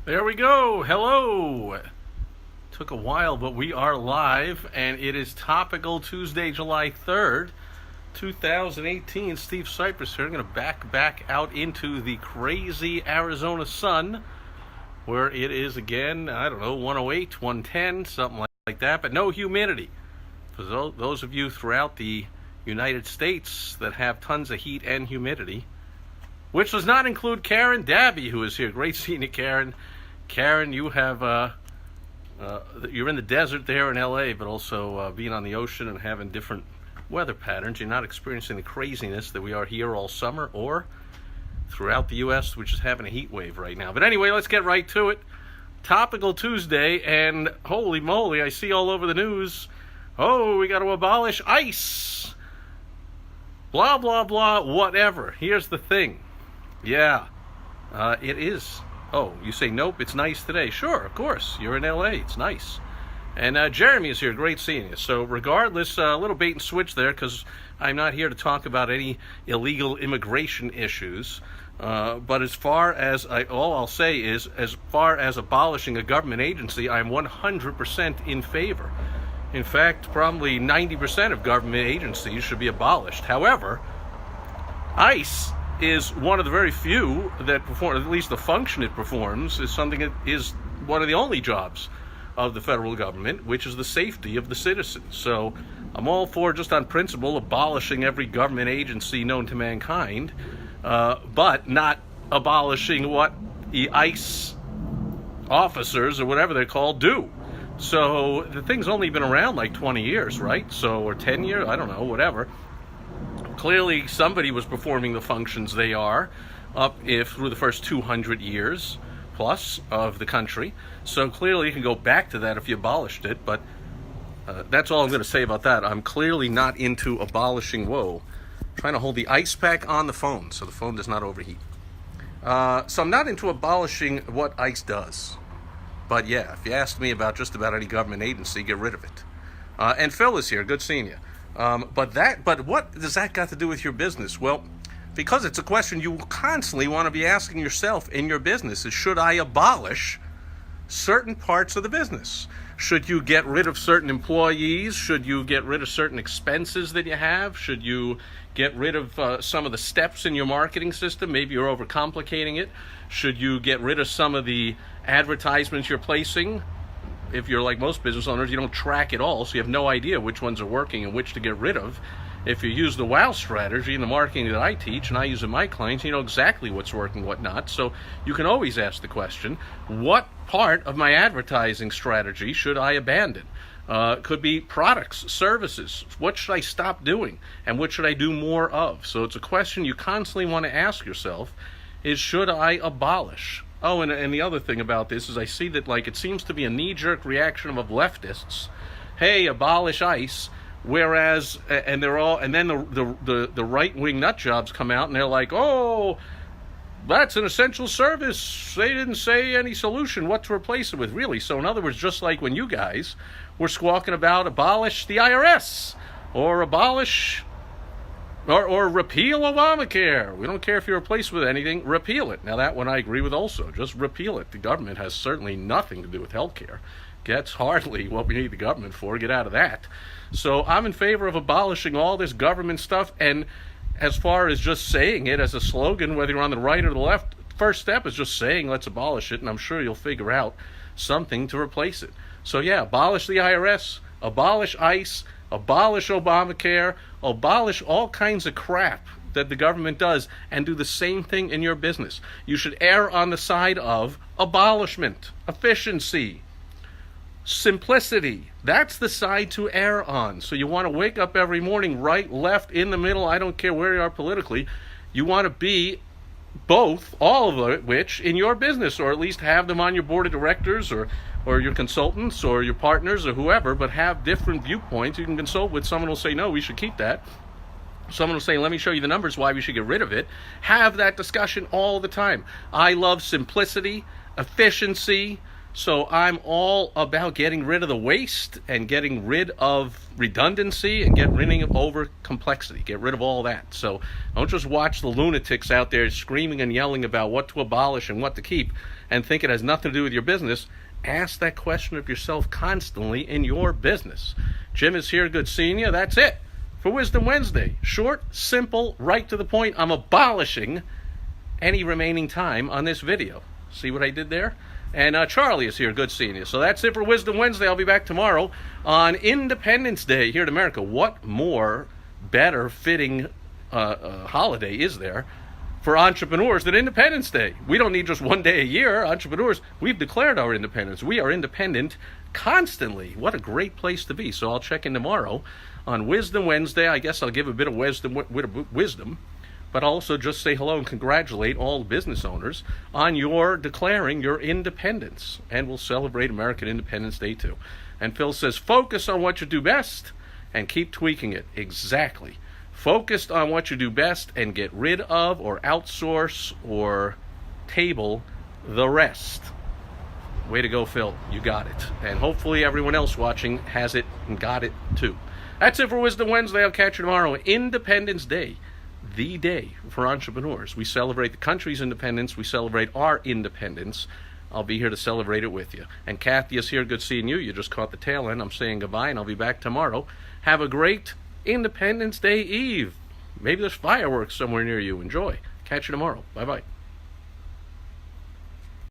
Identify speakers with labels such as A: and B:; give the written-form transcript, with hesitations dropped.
A: There we go. Hello. Took a while, but we are live, and it is Topical Tuesday, July 3rd, 2018. Steve Sipress here. I'm going to back out into the crazy Arizona sun, where it is again, 108, 110, something like that, but no humidity. For those of you throughout the United States that have tons of heat and humidity, which does not include Karen Dabby, who is here. Great seeing you, Karen. Karen, you have you're in the desert there in LA, but also being on the ocean and having different weather patterns. You're not experiencing the craziness that we are here all summer or throughout the U.S., which is having a heat wave right now. But anyway, let's get right to it. Topical Tuesday, and holy moly, I see all over the news, oh, we got to abolish ICE. Blah, blah, blah, whatever. Here's the thing. Yeah, it is. Oh, you say, nope, it's nice today. Sure, of course. You're in L.A. It's nice. And Jeremy is here. Great seeing you. So regardless, a little bait and switch there, because I'm not here to talk about any illegal immigration issues. But as far as, all I'll say is, as far as abolishing a government agency, I'm 100% in favor. In fact, probably 90% of government agencies should be abolished. However, ICE is one of the very few that perform, at least the function it performs, is something that is one of the only jobs of the federal government, which is the safety of the citizens. So I'm all for, just on principle, abolishing every government agency known to mankind, but not abolishing what the ICE officers, or whatever they're called, do. So the thing's only been around like 20 years, right? So, or 10 years, I don't know, whatever. Clearly, somebody was performing the functions they are through the first 200 years plus of the country. So clearly, you can go back to that if you abolished it. But that's all I'm going to say about that. I'm clearly not into abolishing. Whoa, trying to hold the ice pack on the phone so the phone does not overheat. So I'm not into abolishing what ICE does. But yeah, if you ask me about just about any government agency, get rid of it. And Phil is here. Good seeing you. But what does that got to do with your business? Well, because it's a question you constantly want to be asking yourself in your business is, should I abolish certain parts of the business? Should you get rid of certain employees? Should you get rid of certain expenses that you have? Should you get rid of some of the steps in your marketing system? Maybe you're overcomplicating it. Should you get rid of some of the advertisements you're placing? If you're like most business owners, you don't track it all, so you have no idea which ones are working and which to get rid of. If you use the WOW strategy in the marketing that I teach, and I use in my clients, you know exactly what's working, what not. So you can always ask the question, what part of my advertising strategy should I abandon? Could be products, services. What should I stop doing? And what should I do more of? So it's a question you constantly want to ask yourself, is should I abolish? Oh, and the other thing about this is I see that, like, it seems to be a knee-jerk reaction of leftists. Hey, abolish ICE. Whereas, and they're all, and then the right-wing nut jobs come out and they're like, oh, that's an essential service. They didn't say any solution what to replace it with, really. So in other words, just like when you guys were squawking about abolish the IRS or abolish or repeal Obamacare. We don't care if you replace it with anything, repeal it. Now that one I agree with also. Just repeal it. The government has certainly nothing to do with health care. That's hardly what we need the government for. Get out of that. So I'm in favor of abolishing all this government stuff. And as far as just saying it as a slogan, whether you're on the right or the left, first step is just saying let's abolish it, and I'm sure you'll figure out something to replace it. So yeah, abolish the IRS, abolish ICE, abolish Obamacare, abolish all kinds of crap that the government does, and do the same thing in your business. You should err on the side of abolishment, efficiency, simplicity. That's the side to err on. So you want to wake up every morning, right, left, in the middle, I don't care where you are politically. You want to be both, all of it, which in your business, or at least have them on your board of directors or your consultants or your partners or whoever, but have different viewpoints. You can consult with someone who will say, no, we should keep that. Someone will say, let me show you the numbers why we should get rid of it. Have that discussion all the time. I love simplicity, efficiency, So I'm all about getting rid of the waste and getting rid of redundancy and get rid of over complexity. Get rid of all that. So don't just watch the lunatics out there screaming and yelling about what to abolish and what to keep and think it has nothing to do with your business. Ask that question of yourself constantly in your business. Jim is here. Good seeing you. That's it for Wisdom Wednesday. Short, simple, right to the point. I'm abolishing any remaining time on this video. See what I did there? And Charlie is here. Good seeing you. So that's it for Wisdom Wednesday. I'll be back tomorrow on Independence Day here in America. What more better fitting holiday is there for entrepreneurs than Independence Day? We don't need just one day a year. Entrepreneurs, we've declared our independence. We are independent constantly. What a great place to be. So I'll check in tomorrow on Wisdom Wednesday. I guess I'll give a bit of wisdom, but also just say hello and congratulate all business owners on your declaring your independence. And we'll celebrate American Independence Day too. And Phil says, focus on what you do best and keep tweaking it. Exactly. Focused on what you do best and get rid of or outsource or table the rest. Way to go, Phil. You got it. And hopefully everyone else watching has it and got it too. That's it for Wisdom Wednesday. I'll catch you tomorrow. Independence Day. The day for entrepreneurs. We celebrate the country's independence. We celebrate our independence. I'll be here to celebrate it with you. And Kathy is here. Good seeing you. You just caught the tail end. I'm saying goodbye, and I'll be back tomorrow. Have a great Independence Day Eve. Maybe there's fireworks somewhere near you. Enjoy. Catch you tomorrow. Bye-bye.